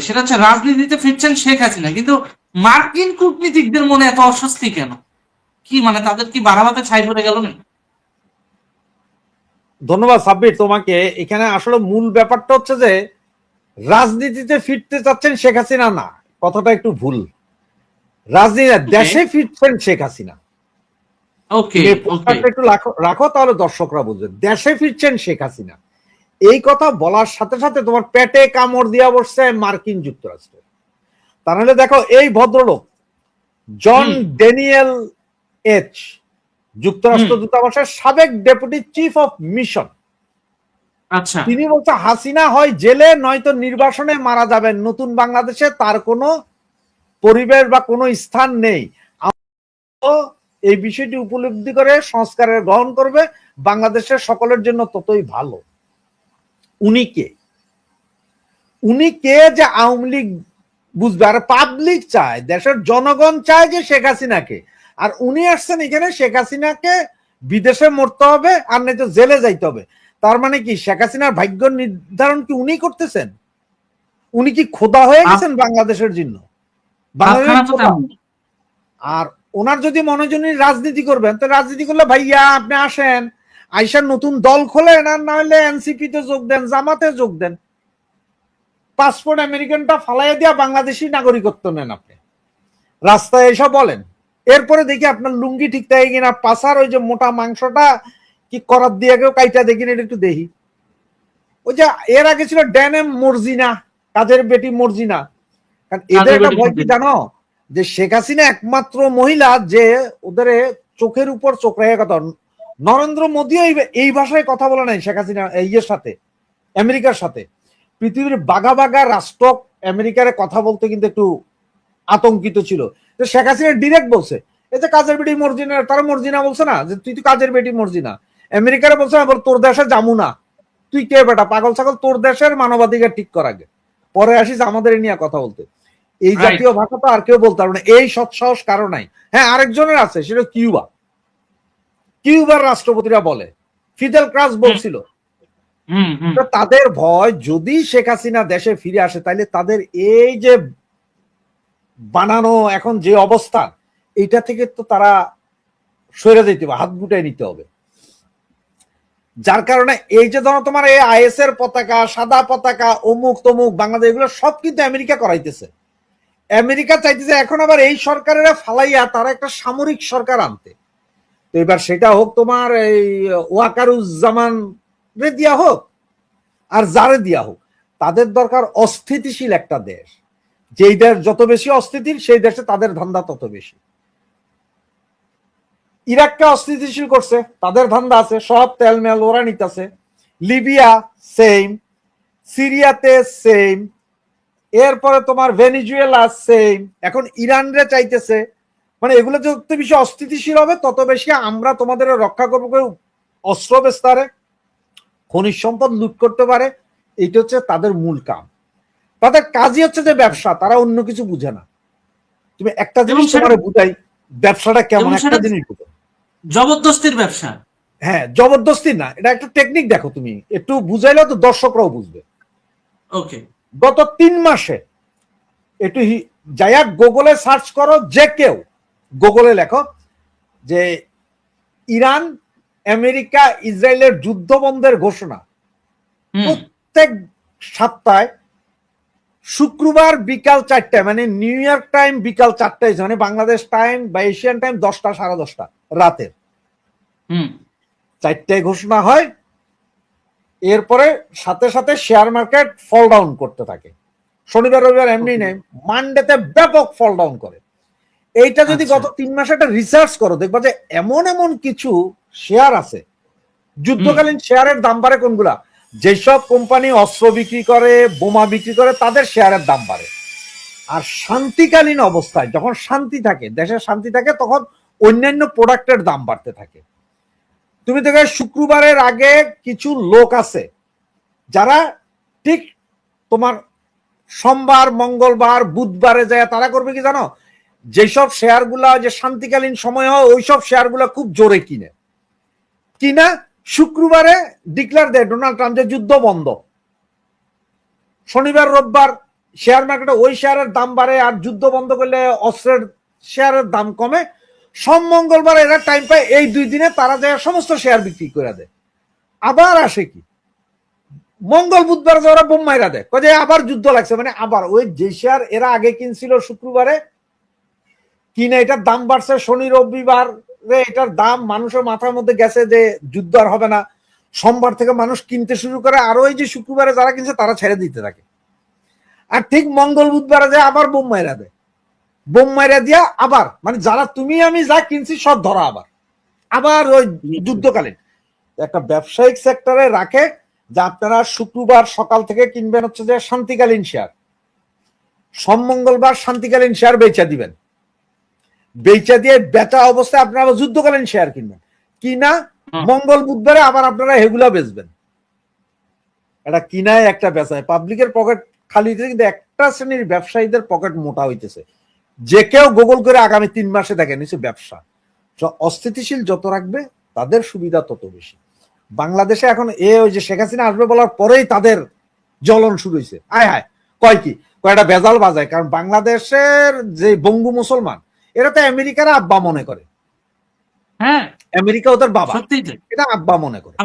সেটা হচ্ছে রাজনীতিতে ফিরছেন শেখ হাসিনা, কিন্তু মার্কিন কূটনীতিকদের মনে এত অস্বস্তি কেন? কি মানে তাদের কি বাড়াবাতে ছাই পড়ে গেল না? ধন্যবাদ সাব্বির তোমাকে। এখানে আসলে মূল ব্যাপারটা হচ্ছে যে রাজনীতিতে ফিরতে চাচ্ছেন শেখ হাসিনা না, কথাটা একটু ভুল। রাজনীতি দেশে ফিরছেন শেখ হাসিনা। ওকে ওকে। একটু রাখো তাহলে দর্শকরা বুঝবে। দেশে ফিরছেন শেখ হাসিনা এই কথা বলার সাথে সাথে তোমার পেটে কামড় দিয়া বসছে মার্কিন যুক্তরাষ্ট্র। তাহলে দেখো এই ভদ্রলোক জন ড্যানিয়েল এইচ, যুক্তরাষ্ট্র দূতাবাসের সাবেক ডেপুটি চিফ অফ মিশন, আচ্ছা, তিনি বলছে হাসিনা হয় জেলে নয়তো নির্বাসনে মারা যাবেন, নতুন বাংলাদেশে তার কোনো পরিবেশ বা কোনো স্থান নেই। এই বিষয়টি উপলব্ধি করে সংস্কারের গ্রহণ করবে, বাংলাদেশের সকলের জন্য ততই ভালো। উনি কে যে আওয়ামী লীগ বুঝবে? আর পাবলিক চায়, দেশের জনগণ চায় যে শেখ হাসিনাকে, আর উনি আসছেন এখানে শেখ হাসিনাকে বিদেশে মরতে হবে আর নয়তো জেলে যাইতে হবে। তার মানে কি শেখ হাসিনার ভাগ্য নির্ধারণ কি উনি করতেছেন? উনি কি খোদা হয়ে গেছেন বাংলাদেশের জন্য? আর ওনার যদি মনোজনী রাজনীতি করবেন, তো রাজনীতি করলে ভাইয়া আপনি আসেন, আইসার নতুন দল খোলেন, আর না হলে এনসিপি তে যোগ দেন, জামাতে যোগ দেন, পাসপোর্ট আমেরিকানটা ফালাইয়া দিয়া বাংলাদেশি নাগরিকত্ব নেন, আপনি রাস্তায় এসে বলেন। এরপরে দেখি আপনার লুঙ্গি ঠিক থাকে কিনা, পাশার ওই যে মোটা মাংসটা কি করার দিয়ে কেউ কাইটা দেখি না, একটু দেখি। ওই যে এর আগে ছিল ড্যানেম মর্জিনা, কাজের বেটি মর্জিনা। কারণ এদের একটা ভয় কি জানো, যে শেখ হাসিনা একমাত্র মহিলা যে ওদের চোখের উপর চোখ রেখে কথা। নরেন্দ্র মোদীও এই ভাষায় কথা বলে নাই শেখ হাসিনা ইয়ের সাথে, আমেরিকার সাথে। পৃথিবীর বাঘা বাঘা রাষ্ট্র আমেরিকার কথা বলতে কিন্তু একটু আতঙ্কিত ছিল। শেখ হাসিনা ডিরেক্ট বলছে, এই যে কাজের বেটি মর্জিনা, তারা মর্জিনা বলছে না যে তুই তো কাজের বেটি মর্জিনা। আমেরিকারে বলছে না, তোর দেশে যাবো না, তুই কে বেটা পাগল ছাগল, তোর দেশের মানবাধিকার ঠিক কর আগে, পরে আসিস আমাদের নিয়ে কথা বলতে। এই জাতীয় ভাষা তো আর কেউ বলতে পারবে না, এই সৎসাহস কারো নাই। হ্যাঁ, আরেকজনের আছে, সেটা কিউবার রাষ্ট্রপতিরা বলে, ফিদেল ক্রাস বলছিল। তাদের ভয় যদি শেখ হাসিনা দেশে ফিরে আসে, তাইলে তাদের এই যে বানানো এখন যে অবস্থান, এইটা থেকে তো তারা সরে যেতে হবে, হাত গুটাই নিতে হবে। যার কারণে এই যে ধরো তোমার এই আইএস এর পতাকা, সাদা পতাকা, অমুক তমুক বাংলাদেশ, এগুলো সব কিন্তু আমেরিকা করাইতেছে। আমেরিকা চাইতেছে এখন আবার এই সরকারের ফালাইয়া তারা একটা সামরিক সরকার আনতে। তো এবার সেটা হোক তোমার এই ওয়াকারুজ্জামান রে দিয়া হোক আর যারে দিয়া হোক, তাদের দরকার অস্থিতিশীল একটা দেশ। যেই দেশ যত বেশি অস্থিতিশীল, সেই দেশে তাদের ধান্দা তত বেশি। ইরাককে অস্থিতিশীল করছে, তাদের ধান্দা আছে, সব তেল মেল ওরা নিতেছে। লিবিয়া সেম, সিরিয়াতে সেম, এরপরে তোমার ভেনিজুয়েলা সেম, এখন ইরান রে চাইতেছে। মানে এগুলো যত বেশি অস্থিতিশীল হবে, তত বেশি আমরা তোমাদের রক্ষা করবো। কেউ অস্ত্র বেচতে, খনিজ সম্পদ লুট করতে পারে, এইটা হচ্ছে তাদের মূল কাম। তাদের কাজই হচ্ছে যে ব্যবসা, তারা অন্য কিছু বুঝে না। তুমি একটা জিনিস তোমার বুঝাই, ব্যবসাটা কেমন, একটা জিনিস বুঝো, জবরদস্তির ব্যবসা। হ্যাঁ, জবরদস্তি না, এটা একটা টেকনিক। দেখো তুমি একটু বুঝাইলে তো দর্শকরাও বুঝবে। ওকে, গত 3 মাসে একটু যাইয়া গুগলে সার্চ করো, যে কেউ গুগলে লেখো যে ইরান আমেরিকা ইসরায়েলের যুদ্ধ বন্ধের ঘোষণা। প্রত্যেক সপ্তাহে শুক্রবার বিকাল 4টায়, মানে নিউ ইয়র্ক টাইম বিকাল 4টায়, মানে বাংলাদেশ টাইম বা এশিয়ান টাইম 10টা সাড়ে 10টা রাতের 4টায় ঘোষণা হয়। এরপরে সাথে সাথে শেয়ার মার্কেট ফল ডাউন করতে থাকে। শনিবার রবিবার এমনি নেই, মানডেতে ব্যাপক ফল ডাউন করে। এইটা যদি গত 3 মাসে একটা রিসার্চ করো, দেখবা যে এমন এমন কিছু শেয়ার আছে, যুদ্ধকালীন শেয়ারের দাম বাড়ে কোনগুলা? যেসব কোম্পানি অস্ত্র বিক্রি করে, বোমা বিক্রি করে, তাদের শেয়ারের দাম বাড়ে। আর শান্তিকালীন অবস্থায়, যখন শান্তি থাকে, দেশের শান্তি থাকে, তখন অন্যান্য প্রোডাক্টের দাম বাড়তে থাকে। তুমি দেখো শুক্রবারের আগে কিছু লোক আছে যারা ঠিক তোমার সোমবার, মঙ্গলবার, বুধবারে যায় তারা করবে কি জানো? যেসব শেয়ার গুলা যে শান্তিকালীন সময় হয়, ওইসব শেয়ার গুলা খুব জোরে কিনা শুক্রবারে ডিক্লার দেয় ডোনাল্ড ট্রাম্প যে যুদ্ধ বন্ধ। শনিবার রোববার শেয়ার মার্কেটে ওই শেয়ারের দাম বাড়ে, আর যুদ্ধ বন্ধ করলে অস্ত্রের শেয়ারের দাম কমে। সোম মঙ্গলবার এরা টাইম পায়, এই 2 দিনে তারা যায় সমস্ত শেয়ার বিক্রি করে দেয়। আবার আসে কি মঙ্গল বুধবার ওরা বোম মাইরা দেয়, যে আবার যুদ্ধ লাগছে, মানে আবার ওই যে শেয়ার এরা আগে কিনছিল শুক্রবারে কিনে এটার দাম বাড়ছে শনি রবিবার, এটার দাম মানুষের মাথার মধ্যে গেছে যে যুদ্ধ আর হবে না। সোমবার থেকে মানুষ কিনতে শুরু করে, আর ওই যে শুক্রবারে যারা কিনছে তারা ছেড়ে দিতে থাকে। আর ঠিক মঙ্গল বুধবারে যায় আবার বোম মাইরা দেয়, বোম মাইরা দিয়া আবার মানে যারা তুমি আমি যা কিনছি সব ধরা আবার আবার ওই যুদ্ধকালীন একটা ব্যবসায়িক সেক্টরে রাখে যে আপনারা শুক্রবার সকাল থেকে কিনবেন হচ্ছে যে শান্তিকালীন শেয়ার, সোম মঙ্গলবার শান্তিকালীন শেয়ার বেচা দিবেন, বেচা দিয়ে বেচা অবস্থায় আপনারা আবার যুদ্ধকালীন শেয়ার কিনবেন, কিনা মঙ্গল বুধবারে আবার আপনারা এগুলা বেচবেন। এটা কিনায় একটা বেচায়, পাবলিকের পকেট খালি হইতেছে, কিন্তু একটা শ্রেণীর ব্যবসায়ীদের পকেট মোটা হইতেছে। যে কেউ গুগল করে আগামী 3 মাসে দেখেন নিচে ব্যবসা অস্থিতিশীল যত রাখবে তাদের সুবিধা তত বেশি। বাংলাদেশে এখন ওই যে শেখ হাসিনা আসবে বলার পরেই তাদের জ্বলন শুরু হয়েছে। আয় হায় কয় কি কয়টা ভেজাল বাজায়, কারণ বাংলাদেশের যে বঙ্গু মুসলমান এরা তো আমেরিকার আব্বা মনে করে। হ্যাঁ, আমেরিকা ওদের বাবা, সত্যি এটা আব্বা মনে করে।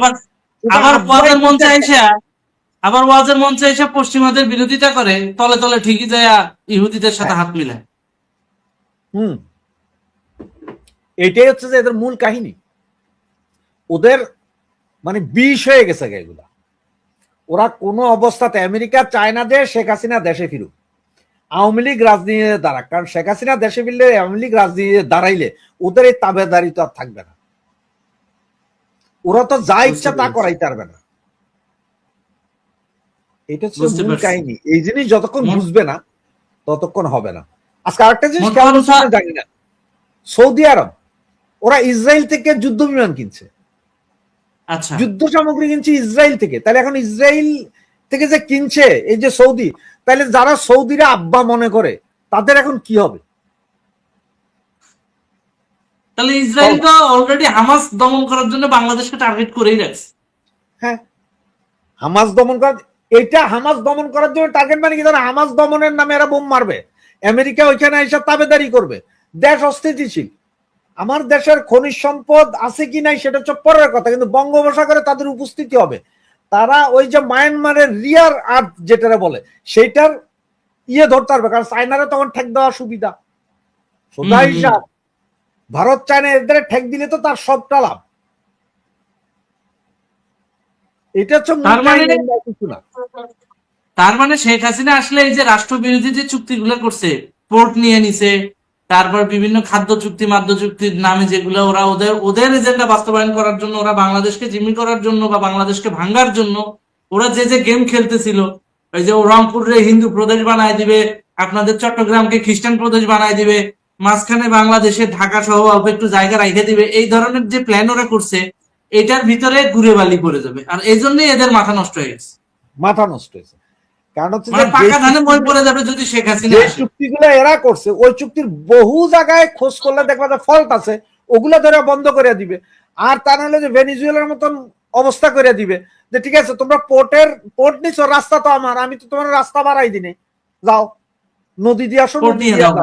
আবার ওয়াজের মঞ্চে এসে পশ্চিমাদের বিরোধিতা করে, তলে তলে ঠিকই যায় ইহুদিদের সাথে হাত মিলায়। এটাই হচ্ছে যে এদের মূল কাহিনী। ওদের মানে বিষ হয়ে গেছে এগুলা। ওরা কোনো অবস্থাতে আমেরিকা চায় না যে শেখ হাসিনা দেশে ফিরুক, আওয়ামী লীগ রাজনীতিতে দাঁড়াক, কারণ শেখ হাসিনা দেশে ফিরলে আওয়ামী লীগ রাজনীতিতে দাঁড়াইলে ওদের এই তাবেদারি তো আর থাকবে না, ওরা তো যা ইচ্ছা তা করাইতে পারবে না। এটা হচ্ছে মূল কাহিনী। এই জিনিস যতক্ষণ বুঝবে না ততক্ষণ হবে না। আজকে আরেকটা জিনিস কেমন জানি না, সৌদি আরব ওরা ইসরায়েল থেকে যুদ্ধ বিমান কিনছে, আচ্ছা যুদ্ধ সামগ্রী কিনছে ইসরায়েল থেকে। তাহলে এখন ইসরায়েল থেকে যে কিনছে এই যে সৌদি, তাহলে যারা সৌদিরা আব্বা মনে করে তাদের এখন কি হবে? তাহলে ইসরায়েল তো অলরেডি হামাস দমন করার জন্য বাংলাদেশকে টার্গেট করেই রাখছে। হ্যাঁ, হামাস দমন করার, এটা হামাস দমন করার জন্য টার্গেট মানে কি? হামাস দমনের নামে এরা বোম মারবে, আমেরিকা ওইখানে এসে তাবেদারি করবে, দেশ অস্থিতিশীল। আমার দেশের খনিজ সম্পদ আছে কি নাই সেটা হচ্ছে পরের কথা, কিন্তু বঙ্গোপসাগরে তাদের উপস্থিতি হবে। তারা ওই যে মায়ানমারের রিয়ার আর্থ যেটা বলে সেইটার ধরতে পারবে, কারণ চায়নারা তখন ঠেক দেওয়া সুবিধা। সোজা হিসাব, ভারত চায়না এদের ঠেক দিলে তো তার সবটা লাভ। এটা হচ্ছে কিছু না। তার মানে শেখ হাসিনা আসলে এই যে রাষ্ট্রবিরোধী যে চুক্তিগুলো করছে, পোর্ট নিয়ে নিছে, তারপর বিভিন্ন খাদ্য চুক্তি মাদ্য চুক্তির নামে যেগুলো ওরা ওদের এজেন্ডা বাস্তবায়ন করার জন্য, ওরা বাংলাদেশকে জিম্মি করার জন্য বা বাংলাদেশকে ভাঙার জন্য ওরা যে গেম খেলতেছিল, ওই যে রংপুরে হিন্দু প্রদেশ বানায় দিবে, আপনাদের চট্টগ্রামকে খ্রিস্টান প্রদেশ বানায় দিবে, মাঝখানে বাংলাদেশে ঢাকা সহ অল্প একটু জায়গা রেখে দিবে, এই ধরনের যে প্ল্যান ওরা করছে এটার ভিতরে ঘুরে বালি করে যাবে। আর এই জন্যই এদের মাথা নষ্ট হয়ে গেছে, মাথা নষ্ট হয়েছে। কারণ হচ্ছে পাকা ধানে মই পড়ে যাবে যদি শেখ হাসিনা যে চুক্তিগুলো এরা করছে, ওই চুক্তির বহু জায়গায় খোঁজ করলে দেখবা যে ফল্ট আছে, ওগুলা ধরে বন্ধ করে দিবে। আর তা নাহলে যে ভেনিজুয়েলার মতন অবস্থা করে দিবে যে ঠিক আছে তোমরা পোর্ট নিছো, রাস্তা তো আমার, আমি তো তোমার রাস্তা বাড়াই দিনে, যাও নদী দিয়ে আসো, নদী দিয়ে যাও,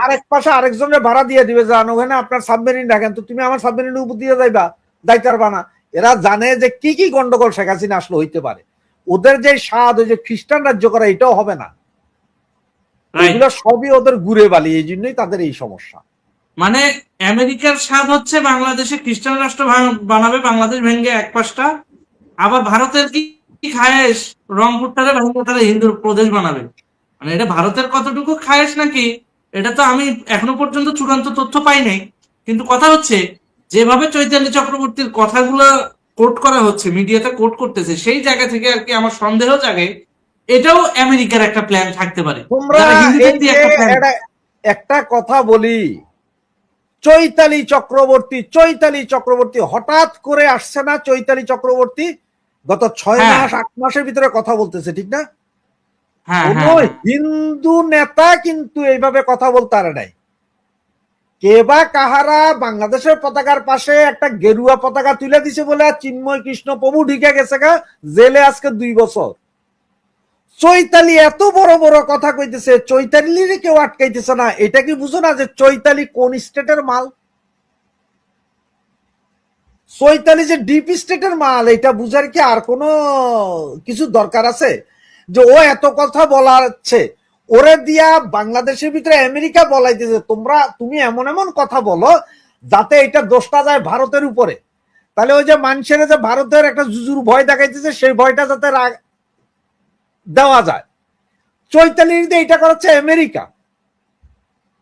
আরেক পাশে আরেকজনের ভাড়া দিয়ে দিবে, যান ওখানে আপনার সাবমেরিন রাখেন, তো তুমি আমার সাবমেরিনের উপর দিয়ে যাইবা, যাইতে পারবা না। এরা জানে যে কি কি গন্ডগোল শেখ হাসিনা আসলে হইতে পারে। ওদের যে স্বাদ ওই যে খ্রিস্টান রাজ্য করা, এটাও হবে না। এগুলো সবই ওদের ঘুরে বালি, এই জন্যই তাদের এই সমস্যা। মানে আমেরিকার স্বাদ হচ্ছে বাংলাদেশে খ্রিস্টান রাষ্ট্র বানাবে, বাংলাদেশ ভেঙে এক পাশটা, আবার ভারতের কি খায়েশ রংপুরটারে ভেঙে হিন্দু প্রদেশ বানাবে। মানে এটা ভারতের কতটুকু খায়েশ নাকি এটা তো আমি এখনো পর্যন্ত চূড়ান্ত তথ্য পাই নাই। কিন্তু কথা হচ্ছে যেভাবে চৈতালি চক্রবর্তীর কথাগুলো কোট করা হচ্ছে, মিডিয়াতে কোট করতেছে, সেই জায়গা থেকে আর কি আমার সন্দেহ জাগে এটাও আমেরিকার একটা প্ল্যান থাকতে পারে। একটা কথা বলি, চৈতালি চক্রবর্তী হঠাৎ করে আসছে না। চৈতালি চক্রবর্তী গত 6 মাস 8 মাসের ভিতরে কথা বলতেছে, ঠিক না? কোন হিন্দু নেতা কিন্তু এইভাবে কথা বলতে পারে নাই। কে বা কাহারা বাংলাদেশের পতাকার পাশে একটা গেরুয়া পতাকা তুলে দিছে বলে চিন্ময় কৃষ্ণ প্রভু ঢুকে গেছে গা জেলে আজকে 2 বছর। চৈতালি এত বড় বড় কথা কইতেছে, চৈতালির কেউ আটকাইতেছে না। এটা কি বুঝো না যে চৈতালি কোন স্টেটের মাল? চৈতালি যে ডিপ স্টেটের মাল, এটা বুঝার কি আর কোনো কিছু দরকার আছে? যে ও এত কথা বলাচ্ছে, ওরে দিয়া বাংলাদেশের ভিতরে আমেরিকা বলাইতেছে তুমি এমন এমন কথা বলো যাতে এটা দোষটা যায় ভারতের উপরে। তাহলে ওই যে মানুষের যে ভারতের একটা জুজুর ভয় দেখাইতেছে, সেই ভয়টা যাতে দেওয়া যায়, চৈতালির দিয়ে এটা করাচ্ছে আমেরিকা।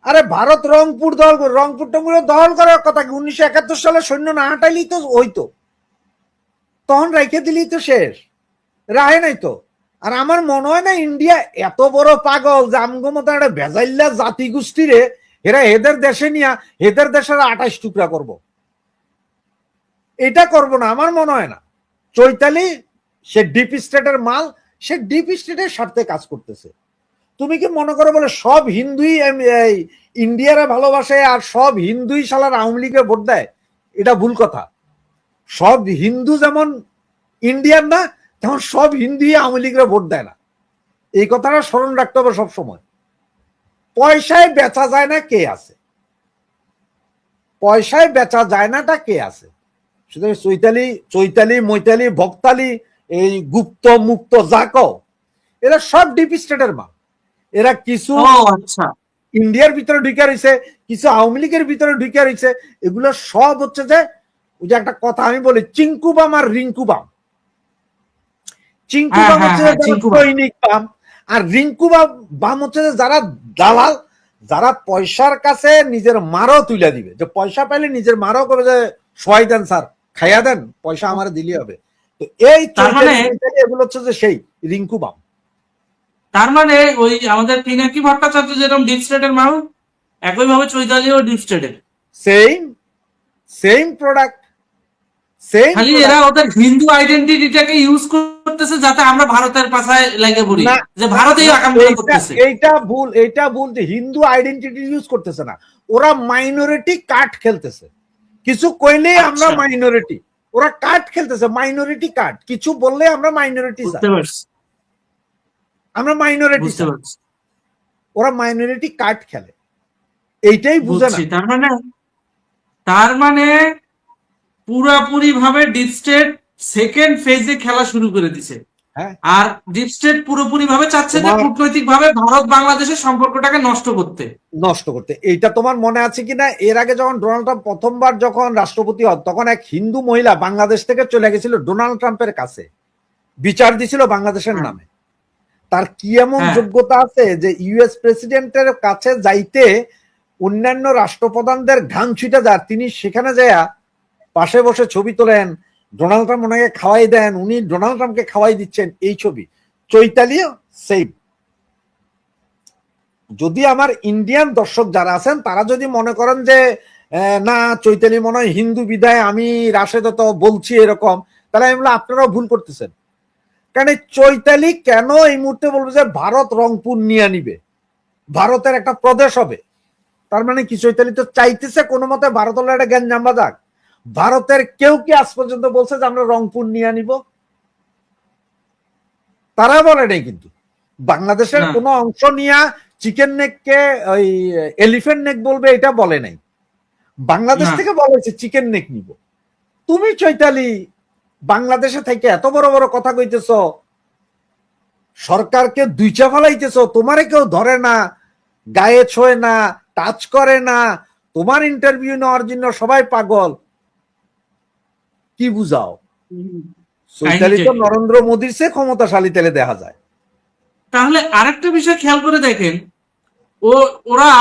আরে ভারত রংপুর টংপুর দখল করার কথা কি? 1971 সালে সৈন্য না হাঁটাইলেই তো হইতো, তখন রেখে দিলেই তো শেষ, রাহে নাই তো। আর আমার মনে হয় না ইন্ডিয়া এত বড় পাগল যে আমগো মতো একটা ভেজাইল্লা জাতি গোষ্ঠীরে এরা এদের দেশে নিয়ে এদের দেশের 28 টুকরা করব, এটা করব না, আমার মনে হয় না। চৈতালি সে ডিপ স্টেটের মাল, সে ডিপ স্টেটের স্বার্থে কাজ করতেছে। তুমি কি মনে করো বলে সব হিন্দুই ইন্ডিয়ারে ভালোবাসে আর সব হিন্দুই শালার আওয়ামী লীগে ভোট দেয়? এটা ভুল কথা। সব হিন্দু যেমন ইন্ডিয়ান না, তেমন সব হিন্দুই আওয়ামী লীগের ভোট দেয় না। এই কথাটা স্মরণ রাখতে হবে সবসময়। পয়সায় বেচা যায় না কে আছে? পয়সায় বেচা যায় নাটা কে আছে? সুতরাং চৈতালি মৈতালি ভক্তালি, এই গুপ্ত মুক্ত জাকো, এরা সব ডিপ স্টেটের মাল। এরা কিছু আচ্ছা, ইন্ডিয়ার ভিতরে ঢুকে রয়েছে, কিছু আওয়ামী লীগের ভিতরে ঢুকে রয়েছে। এগুলো সব হচ্ছে যে ওই যে একটা কথা আমি বলি, চিঙ্কু বাম আর রিঙ্কু বাম। চিঙ্কু বাম হচ্ছে সৈনিক বাম, আর রিঙ্কু বাম হচ্ছে যে যারা দালাল, যারা পয়সার কাছে নিজের মারও তুলে দিবে, যে পয়সা পাইলে নিজের মারও করবে যে সোয়াই দেন স্যার, খাইয়া দেন, পয়সা আমার দিলে হবে। তো এই এগুলো হচ্ছে যে সেই রিঙ্কু বাম। তার মানে ওই আমাদের পিনাকি ভট্টাচার্য যেরকম ডিপ স্টেটের মাল, একইভাবে চৈতালিও ডিপ স্টেটের। Same product. খালি এরা ওদের হিন্দু আইডেন্টিটিটাকে ইউজ করতেছে যাতে আমরা ভারতের পাশায় লেগে পড়ি, যে ভারতেই আকামগুলো করতেছে। এইটা ভুল যে হিন্দু আইডেন্টিটি ইউজ করতেছে না, ওরা মাইনরিটি কার্ড খেলতেছে। কিছু কইলে আমরা মাইনরিটি, ওরা কার্ড খেলতেছে, মাইনরিটি কার্ড। কিছু বললে আমরা মাইনরিটি, আমরা মাইনরিটি, ওরা মাইনরিটি কার্ড খেলে, এইটাই বুঝে না। তার মানে পুরাপুরি ভাবে ডিপ স্টেট সেকেন্ড ফেজে খেলা শুরু করে দিছে। আর ডিপ স্টেট পুরোপুরি ভাবে চাচ্ছে যে কূটনৈতিক ভাবে ভারত বাংলাদেশের সম্পর্কটাকে নষ্ট করতে। এইটা তোমার মনে আছে কিনা, এর আগে যখন ডোনাল্ড ট্রাম্প প্রথমবার যখন রাষ্ট্রপতি হন, তখন এক হিন্দু মহিলা বাংলাদেশ থেকে চলে গেছিল ডোনাল্ড ট্রাম্পের কাছে, বিচার দিছিল বাংলাদেশের নামে। তার কি এমন যোগ্যতা আছে যে ইউএস প্রেসিডেন্টের কাছে যাইতে অন্যান্য রাষ্ট্রপ্রধানদের ঘাম ছুটে যায়, তিনি সেখানে যায় পাশে বসে ছবি তোলেন, ডোনাল্ড ট্রাম্প ওনাকে খাওয়াই দেন, উনি ডোনাল্ড ট্রাম্পকে খাওয়াই দিচ্ছেন, এই ছবি। চৈতালিও সেম। যদি আমার ইন্ডিয়ান দর্শক যারা আছেন তারা যদি মনে করেন যে না চৈতালি মনে হয় হিন্দু বিধায় আমি রাশেদ তো বলছি এরকম, তাহলে আমি বললাম আপনারাও ভুল করতেছেন। কারণ চৈতালি কেন এই মুহূর্তে বলবে যে ভারত রংপুর নিয়ে নিবে, ভারতের একটা প্রদেশ হবে? তার মানে কি চৈতালি তো চাইতেছে কোনো মতে ভারত হলো একটা গ্যাঞ্জাম বাজাক। ভারতের কেউ কি আজ পর্যন্ত বলছে যে আমরা রংপুর নিয়ে নিব? তারা বলে নাই। কিন্তু বাংলাদেশের কোনো অংশ নিয়ে চিকেন নেককে ওই এলিফেন্ট নেক বলবে, এটা বলে নাই। বাংলাদেশ থেকে বলেছে চিকেন নেক নিব। তুমি চৈতালি বাংলাদেশে থেকে এত বড় বড় কথা কইতেছ, সরকারকে দুইচা ফেলাইতেছ, তোমারে কেউ ধরে না, গায়ে ছোঁয় না, টাচ করে না, তোমার ইন্টারভিউ নেওয়ার জন্য সবাই পাগল। কি বুঝাও? চৈতালি তো নরেন্দ্র মোদীর চেয়ে ক্ষমতাশালী তেলে দেখা যায়। তাহলে আরেকটা বিষয় খেয়াল করে দেখেন, ওরা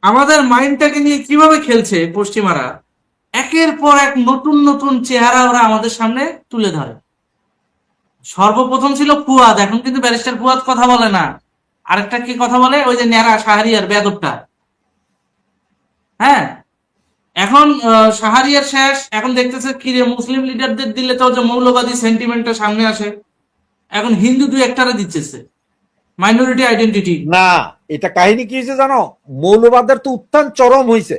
আমাদের মাইন্ডটাকে নিয়ে কিভাবে খেলছে। পশ্চিমারা একের পর এক নতুন নতুন চেহারা ওরা আমাদের সামনে তুলে ধরে। সর্বপ্রথম ছিল ফুয়াদ, এখন কিন্তু ব্যারিস্টার ফুয়াদ কথা বলে না। আরেকটা কি কথা বলে? ওই যে ন্যাড়া শাহরিয়ার বেদবটা। হ্যাঁ, এখন শাহরিয়ার শেষ, এখন দেখতেছে কি রে মুসলিম লিডারদের দিলে তো যে মৌলবাদী সেন্টিমেন্টটা সামনে আসে, এখন হিন্দু দুই একটারে দিচ্ছে মাইনরিটি আইডেন্টিটি। না, এটা কাহিনী কি হয়েছে জানো? মৌলবাদের তো উত্থান চরম হয়েছে।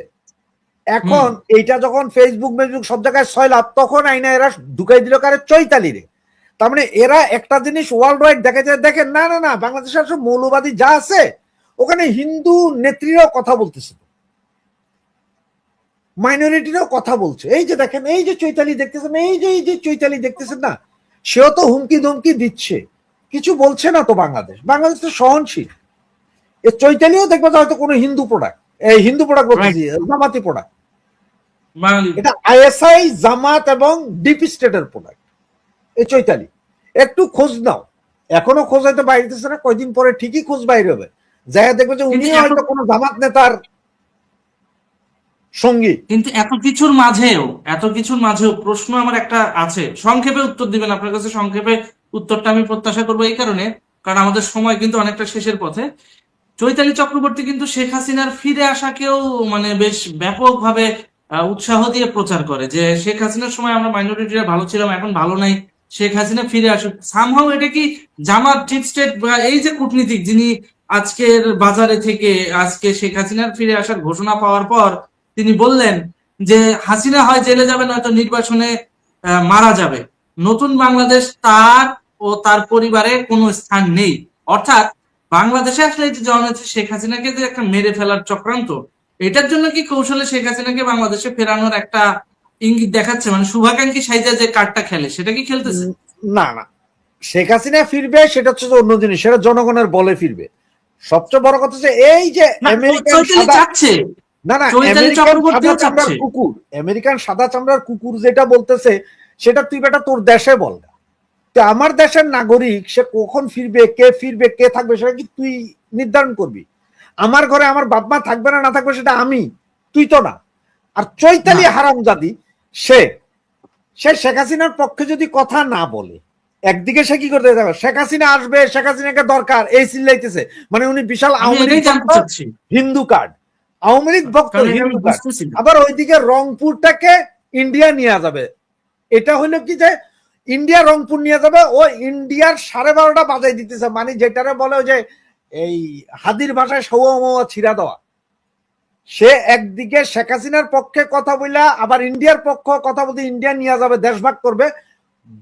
এখন এইটা যখন ফেসবুক সব জায়গায় ছয়লাভ, তখন আইনা এরা ঢুকাই দিল কারে? চৈতালি রে। তার মানে এরা একটা জিনিস ওয়ার্ল্ড ওয়াইড দেখা যায়, দেখেন না না না বাংলাদেশের সব মৌলবাদী যা আছে ওখানে হিন্দু নেত্রীরাও কথা বলতেছে, মাইনরিটিরাও কথা বলছে। এই যে দেখেন, এই যে চৈতালি দেখতেছেন, এই যে চৈতালি দেখতেছেন না, সেও তো হুমকি ধমকি দিচ্ছে, কিছু বলছে না তো। বাংলাদেশ তো সহনশীল। এ চৈতালিও দেখবে হয়তো কোনো হিন্দু প্রোডাক্ট, এই হিন্দু প্রোডাক্ট বলতেছি, জামাতি প্রোডাক্ট। এটা আইএসআই, জামাত এবং ডিপ স্টেটের প্রোডাক্ট এই চৈতালি। একটু খোঁজ নাও, এখনো খোঁজ হয়তো বাইরেতেছে না, কয়দিন পরে ঠিকই খোঁজ বাইরে হবে, যাই দেখবে যে উনি হয়তো কোনো জামাত নেতার সঙ্গী। কিন্তু এত কিছুর মাঝেও প্রশ্ন আমার একটা আছে, সংক্ষেপে উত্তর দিবেন, আপনার কাছে সংক্ষেপে উত্তরটা আমি প্রত্যাশা করবো এই কারণে, কারণ আমাদের সময় কিন্তু অনেকটা শেষের পথে। চৈতালি চক্রবর্তী কিন্তু শেখ হাসিনার ফিরে আসাকেও মানে বেশ ব্যাপকভাবে উৎসাহ দিয়ে প্রচার করে যে শেখ হাসিনার সময় আমরা মাইনরিটিরা ভালো ছিলাম, এখন ভালো নাই, শেখ হাসিনা ফিরে আসুক। সামহাও এটা কি জামাত, ডিপ স্টেট বা এই যে কূটনীতিক যিনি আজকের বাজারে থেকে আজকে শেখ হাসিনার ফিরে আসার ঘোষণা পাওয়ার পর তিনি বললেন যে হাসিনা হয় জেলে যাবে, নয়তো নির্বাচনে মারা যাবে, নতুন বাংলাদেশ তার ও তার পরিবারে কোনো স্থান নেই। অর্থাৎ বাংলাদেশে আসলে এই যে জননেত্রী শেখ হাসিনাকে যে একটা মেরে ফেলার চক্রান্ত, এটার জন্য কি কৌশলে শেখ হাসিনাকে বাংলাদেশে ফেরানোর একটা ইঙ্গিত দেখাচ্ছে, মানে শুভাকাঙ্ক্ষী সাইজা যে কার্ডটা খেলে সেটা কি খেলতেছে? না না, শেখ হাসিনা ফিরবে সেটা হচ্ছে অন্য জিনিস, সেটা জনগণের বলে ফিরবে। সবচেয়ে বড় কথা হচ্ছে এই যে আমেরিকান চাচ্ছে, না না আমেরিকান সাদা চামড়ার কুকুর, আমেরিকান সাদা চামড়ার কুকুর যেটা বলতেছে সেটা তুই বেটা তোর দেশে বল। আমার দেশের নাগরিক সে কখন ফিরবে, কে থাকবে সেটা কি তুই নির্ধারণ করবি? আমার ঘরে আমার বাপ মা থাকবে না থাকবে সেটা আমি, তুই তো না। আর চৈতালি হারামজাদি সে শেখ হাসিনার পক্ষে যদি কথা না বলে, একদিকে সে কি করতে যাবে, শেখ হাসিনা আসবে, শেখ হাসিনাকে দরকার এই চিল্লাইতেছে, মানে উনি বিশাল আওয়ামী লীগ হিন্দু কার্ড, আওয়ামী লীগ ভক্ত হিন্দু কার্ড। আবার ওইদিকে রংপুরটাকে ইন্ডিয়া নিয়ে যাবে। এটা হইলো কি যে ইন্ডিয়া রংপুর নিয়ে যাবে, ও ইন্ডিয়ার 12:30 বাজাই দিতেছে, মানে যেটারে বলে যে এই হাদির ভাষায় সৌয়া ছিড়া দেওয়া। সে একদিকে শেখ হাসিনার পক্ষে কথা বইলা আবার ইন্ডিয়ার পক্ষ কথা বলতে ইন্ডিয়া নিয়ে যাবে, দেশভাগ করবে।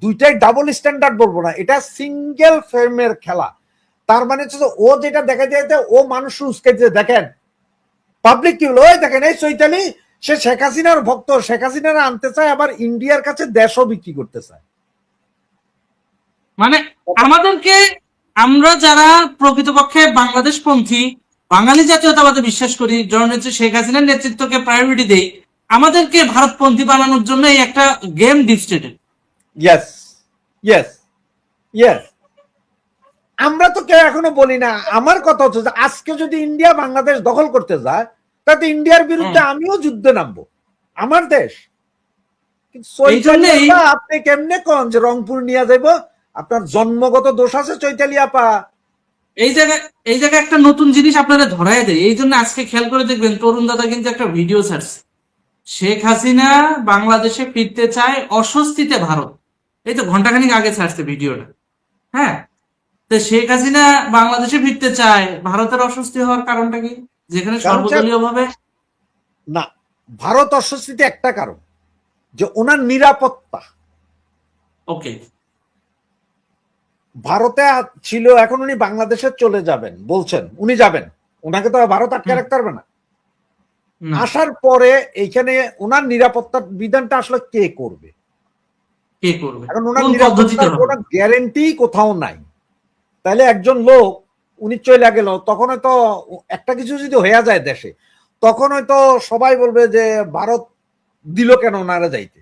দুইটাই ডাবল স্ট্যান্ডার্ড বলবো না, এটা সিঙ্গেল ফ্রেমের খেলা। তার মানে হচ্ছে ও যেটা দেখা যায় ও মানুষ উস্কাইতে, দেখেন পাবলিক কি হলো, ওই দেখেন এই চৈতালি সে শেখ হাসিনার ভক্ত, শেখ হাসিনার আনতে চায়, আবার ইন্ডিয়ার কাছে দেশও বিক্রি করতে চায়। মানে আমাদেরকে, আমরা যারা প্রকৃতপক্ষে বাংলাদেশ পন্থী বাঙালি জাতীয়তাবাদে বিশ্বাস করি, জননেত্রী শেখ হাসিনার নেতৃত্বকে প্রায়োরিটি দেই, আমাদেরকে ভারতপন্থী বানানোর জন্য এই একটা গেম ডিপ স্টেটের। ইয়েস ইয়েস ইয়েস, আমরা তো কেউ এখনো বলি না। আমার কথা হচ্ছে যে আজকে যদি ইন্ডিয়া বাংলাদেশ দখল করতে যায়, তাতে ইন্ডিয়ার বিরুদ্ধে আমিও যুদ্ধে নামবো, আমার দেশ। আপনি কেমনে কোন যে রংপুর নিয়ে যাইব? আপনার জন্মগত দোষ আছে চৈতালি আপা। এই জায়গায় একটা নতুন জিনিস আপনারা ধরায় দেয়, এই জন্য আজকে খেয়াল করে দেখবেন তরুণ দাদা কিন্তু একটা ভিডিও ছাড়ছে, শেখ হাসিনা বাংলাদেশে ফিরতে চায়, অস্বস্তিতে ভারত। এই তো ঘন্টাখানিক আগে ছাড়ছে ভিডিওটা। হ্যাঁ, তো শেখ হাসিনা বাংলাদেশে ফিরতে চায়, ভারতের অস্বস্তি হওয়ার কারণটা কি? যেখানে সর্বদলীয় ভাবে না, ভারত অস্বস্তিতে একটা কারণ যে ওনার নিরাপত্তা। ওকে, ভারতে ছিল, এখন উনি বাংলাদেশে চলে যাবেন বলছেন, উনি যাবেন, ওনাকে তো ভারত আটকে রাখতে পারবে না। আসার পরে এইখানে ওনার নিরাপত্তার বিধানটা আসলে কে করবে? এখন ওনার নিরাপত্তার কোনো গ্যারেন্টি কোথাও নাই। তাহলে একজন লোক উনি চলে গেল, তখন হয়তো একটা কিছু যদি হয়ে যায় দেশে, তখন হয়তো সবাই বলবে যে ভারত দিল কেন ওনারা যাইতে।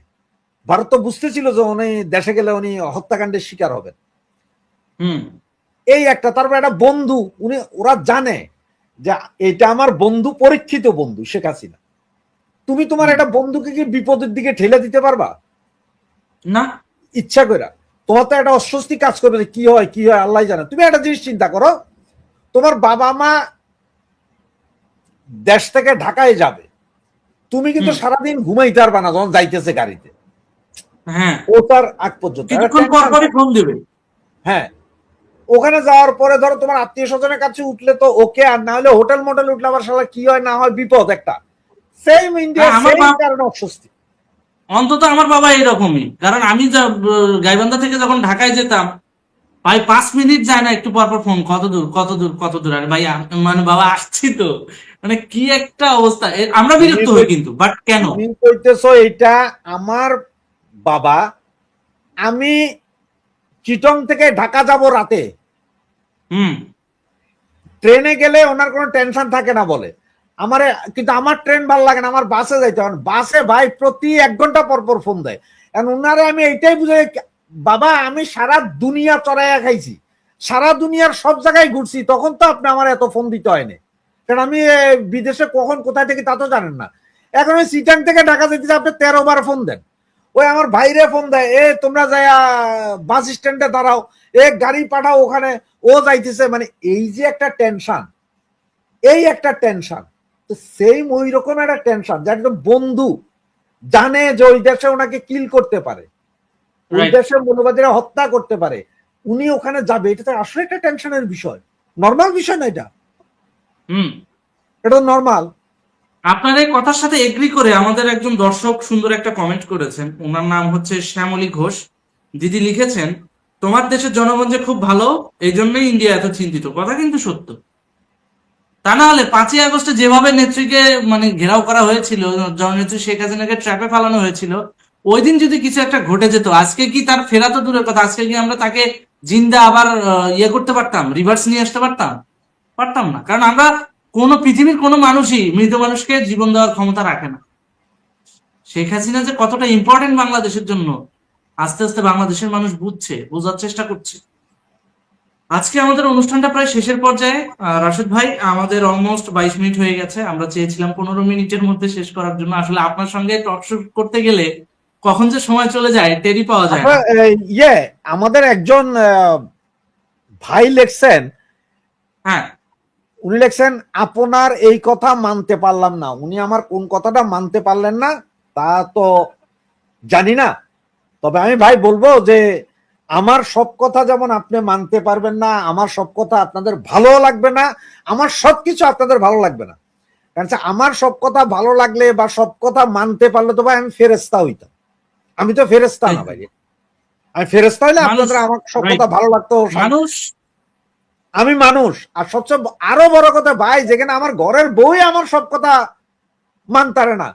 ভারত তো বুঝতেছিল যে উনি দেশে গেলে উনি হত্যাকাণ্ডের শিকার হবেন। এই একটা, তারপর একটা বন্ধু, ওরা জানে যে এটা আমার বন্ধু, পরীক্ষিত বন্ধু শেখ হাসিনা। তুমি তোমার একটা বন্ধুকে কি বিপদের দিকে ঠেলে দিতে পারবা? না, ইচ্ছা করে। তোমার তো একটা অস্বস্তি কাজ করবে, কি হয় আল্লাহ জানে। তুমি একটা জিনিস চিন্তা করো, তোমার বাবা মা দেশ থেকে ঢাকায় যাবে, তুমি কিন্তু সারাদিন ঘুমাইতে পারবা না যখন যাইতেছে গাড়িতে, ওটার আগ পর্যন্ত। হ্যাঁ, ওখানে যাওয়ার পরে ধরো তোমার আত্মীয় স্বজনের কাছে উঠলে তো ওকে, আর না হলে হোটেল মোটেল উঠলে আবার সালা কি হয় না হয় বিপদ একটা। সেম ইন্ডিয়া, সেম কারণে অস্বস্তি। অন্তত আমার বাবা এরকমই, কারণ আমি গাইবান্ধা থেকে যখন ঢাকায় যেতাম, ভাই 5 মিনিট যায় না একটু পর পর ফোন, কত দূর কত দূর কত দূর, আরে ভাই মানে বাবা আসছি তো, মানে কি একটা অবস্থা। আমরা বিরক্ত হই কিন্তু, বাট কেন? তুমি কইতেছো এটা আমার বাবা, আমি চিটং থেকে ঢাকা যাব রাতে, হুম। ট্রেনে গেলে ওনার কোনো টেনশন থাকে না বলে আমার, কিন্তু আমার ট্রেন ভালো লাগে না, আমার বাসে যাইতে হয়। বাসে ভাই প্রতি 1 ঘন্টা পর পর ফোন দেয়। এখন ওনারে আমি এইটাই বুঝাই, বাবা আমি সারা দুনিয়া চড়াইয়া খাইছি, সারা দুনিয়ার সব জায়গায় ঘুরছি, তখন তো আপনি আমার এত ফোন দিতে হয়নি, কারণ আমি বিদেশে কখন কোথায় থেকে তা তো জানেন না। এখন ওই চিটাং থেকে ঢাকা যেতে আপনি 13 বার ফোন দেন। ওই আমার ভাইরে ফোন দেয়, এ তোমরা যাই বাস স্ট্যান্ডে দাঁড়াও, এ গাড়ি পাঠাও ওখানে, ও যাইতেছে। মানে এই যে একটা টেনশন, এই একটা টেনশন, তো সেম ওই রকম একটা টেনশন যে একদম বন্ধু জানে যে ওই দেশে ওনাকে কিল করতে পারে, ওই রাইট। দেশের মৌলবাদীরা হত্যা করতে পারে, উনি ওখানে যাবে, এটা তো আসলে একটা টেনশনের বিষয়, নর্মাল বিষয় না এটা, হুম। এটা নর্মাল। আপনার এই কথার সাথে এগ্রি করে আমাদের একজন দর্শক সুন্দর একটা কমেন্ট করেছেন, ওনার নাম হচ্ছে শ্যামলী ঘোষ। দিদি লিখেছেন, তোমার দেশের জনগণ যে খুব ভালো, এই জন্যই ইন্ডিয়া এত চিন্তিত। কথা কিন্তু সত্য। তা না হলে 5ই আগস্টে যেভাবে নেত্রীকে মানে ঘেরাও করা হয়েছিল, জননেত্রী শেখ হাসিনাকে ট্র্যাপে ফেলানো হয়েছিল, ওই দিন যদি কিছু একটা ঘটে যেত, আজকে কি তার ফেরা তো দূরের কথা, আজকে কি আমরা তাকে জিন্দা আবার ইয়ে করতে পারতাম, রিভার্স নিয়ে আসতে পারতাম? পারতাম না, কারণ আমরা পৃথিবীর কোনো মানুষই মৃত মানুষকে জীবন দেওয়ার ক্ষমতা রাখে না। শেখ হাসিনা যে কতটা ইম্পর্টেন্ট বাংলাদেশের জন্য, আস্তে আস্তে বাংলাদেশের মানুষ বুঝছে, বোঝার চেষ্টা করছে। আজকে আমাদের অনুষ্ঠানটা প্রায় শেষের পর্যায়ে। রাশেদ ভাই, আমাদের অলমোস্ট 22 মিনিট হয়ে গেছে। আমরা চেয়েছিলাম 15 মিনিটের মধ্যে শেষ করার জন্য। আসলে আপনার সঙ্গে টক শো করতে গেলে কখন যে সময় চলে যায় টেরই পাওয়া যায় না। ইয়ে আমাদের একজন ভাই লেখছেন, হ্যাঁ। উনি লেখছেন আপনার এই কথা মানতে পারলাম না। উনি আমার কোন কথাটা মানতে পারলেন না তা তো জানি না, তবে আমি ভাই বলবো যে আমার সব কথা যেমন আপনি মানতে পারবেন না, আমার সব কথা আপনাদের ভালো লাগবে না, আমার সবকিছু আপনাদের ভালো লাগবে না। কারণ আমার সব কথা ভালো লাগলে বা সব কথা মানতে পারলে তো ভাই আমি ফেরেস্তা হইতাম। আমি তো ফেরেস্তা না ভাই, আমি ফেরেস্তা হইলে আপনাদের আমার সব কথা ভালো লাগতো। মানুষ, আমি মানুষ। আর সবচেয়ে আরো বড় কথা ভাই, যেখানে আমার ঘরের বই আমার সব কথা মানতারে না,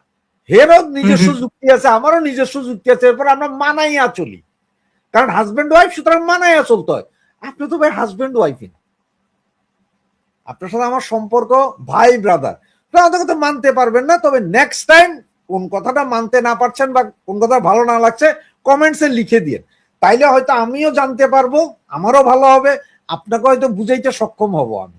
হেরও নিজস্ব যুক্তি আছে, আমারও নিজস্ব যুক্তি আছে, এরপর আমরা মানাইয়া চলি, কারণ হাজবেন্ড ওয়াইফ, সুতরাং মানাইয়া চলতে হয়। আপনি তো ভাই হাজবেন্ড ওয়াইফই না, আপনার সাথে আমার সম্পর্ক ভাই ব্রাদার, কথা মানতে পারবেন না। তবে নেক্সট টাইম কোন কথাটা মানতে না পারছেন বা কোন কথা ভালো না লাগছে কমেন্টসে লিখে দিয়ে, তাইলে হয়তো আমিও জানতে পারবো, আমারও ভালো হবে, আপনাকে হয়তো বুঝাইতে সক্ষম হব আমি।